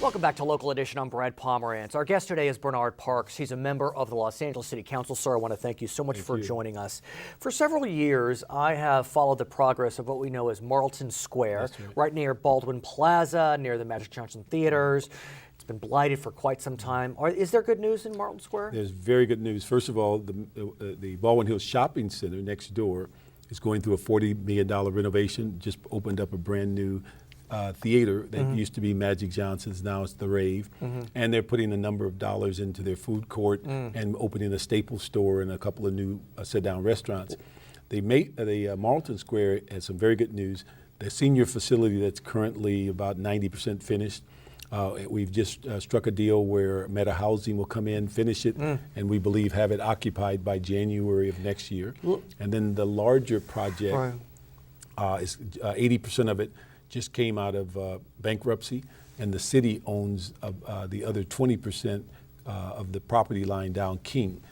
Welcome back to Local Edition. I'm Brad Pomerance. Our guest today is Bernard Parks. He's a member of the Los Angeles City Council. Sir, I want to thank you so much for joining us. For several years, I have followed the progress of what we know as Marlton Square, right near Baldwin Plaza, near the Magic Johnson Theaters. It's been blighted for quite some time. Is there good news in Marlton Square? There's very good news. First of all, the Baldwin Hills Shopping Center next door is going through a $40 million renovation. Just opened up a brand new theater that used to be Magic Johnson's, now it's the Rave, and they're putting a number of dollars into their food court and opening a Staples store and a couple of new sit-down restaurants. The Marlton Square has some very good news. The senior facility that's currently about 90% finished. We've just struck a deal where Meta Housing will come in, finish it, and we believe have it occupied by January of next year. And then the larger project is 80% of it just came out of bankruptcy, and the city owns the other 20% of the property line down King.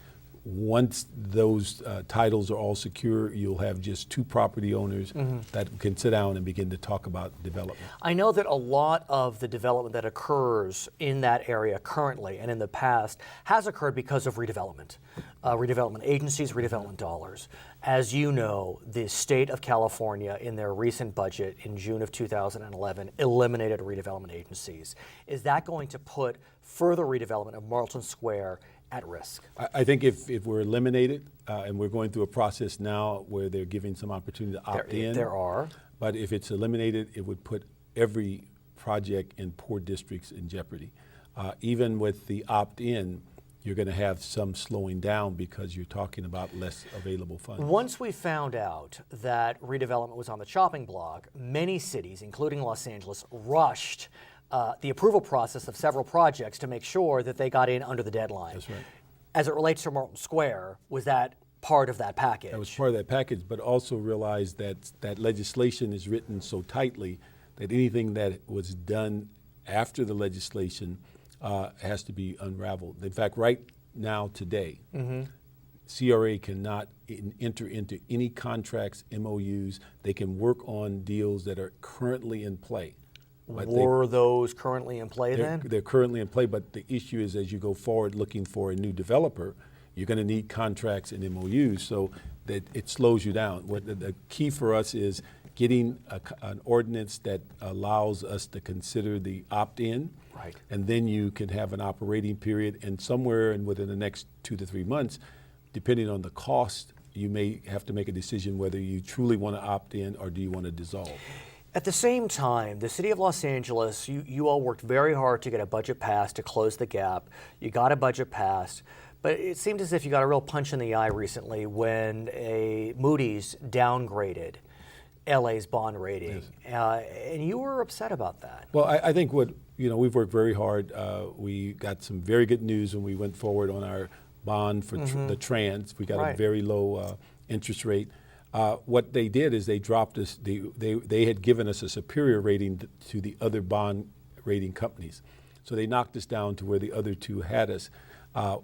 Once those titles are all secure, you'll have just two property owners that can sit down and begin to talk about development. I know that a lot of the development that occurs in that area currently and in the past has occurred because of redevelopment. Redevelopment agencies, redevelopment dollars. As you know, the state of California in their recent budget in June of 2011 eliminated redevelopment agencies. Is that going to put further redevelopment of Marlton Square at risk? I think if we're eliminated, and we're going through a process now where they're giving some opportunity to opt in. There are. But if it's eliminated, it would put every project in poor districts in jeopardy. Even with the opt-in, you're going to have some slowing down because you're talking about less available funds. Once we found out that redevelopment was on the chopping block, many cities, including Los Angeles, rushed the approval process of several projects to make sure that they got in under the deadline. That's right. As it relates to Marlton Square, was that part of that package? That was part of that package, but also realize that legislation is written so tightly that anything that was done after the legislation has to be unraveled. In fact, right now, today, CRA cannot enter into any contracts, MOUs. They can work on deals that are currently in play. Were those currently in play then? They're currently in play, but the issue is as you go forward looking for a new developer, you're going to need contracts and MOUs, so that it slows you down. What the key for us is getting an ordinance that allows us to consider the opt-in, and then you can have an operating period, and somewhere within the next 2 to 3 months, depending on the cost, you may have to make a decision whether you truly want to opt in or do you want to dissolve. At the same time, the city of Los Angeles, you all worked very hard to get a budget passed to close the gap. You got a budget passed, but it seemed as if you got a real punch in the eye recently when Moody's downgraded LA's bond rating, and you were upset about that. Well, I think we've worked very hard. We got some very good news when we went forward on our bond for the trans. We got a very low interest rate. What they did is they dropped us. They had given us a superior rating to the other bond rating companies, so they knocked us down to where the other two had us.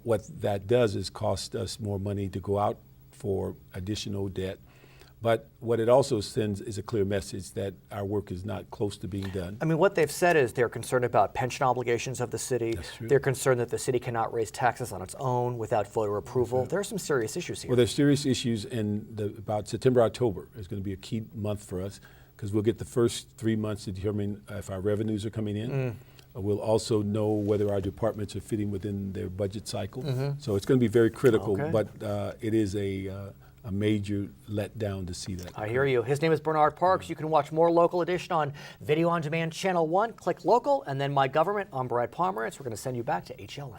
What that does is cost us more money to go out for additional debt. But what it also sends is a clear message that our work is not close to being done. I mean, what they've said is they're concerned about pension obligations of the city. That's true. They're concerned that the city cannot raise taxes on its own without voter approval. There are some serious issues here. Well, there's serious issues, and about September, October is going to be a key month for us because we'll get the first 3 months to determine if our revenues are coming in. We'll also know whether our departments are fitting within their budget cycle. So it's going to be very critical, but it is a major letdown to see that. I hear you. His name is Bernard Parks. You can watch more Local Edition on Video On Demand Channel 1. Click Local, and then My Government. I'm Brad Pomerance. We're going to send you back to HLN.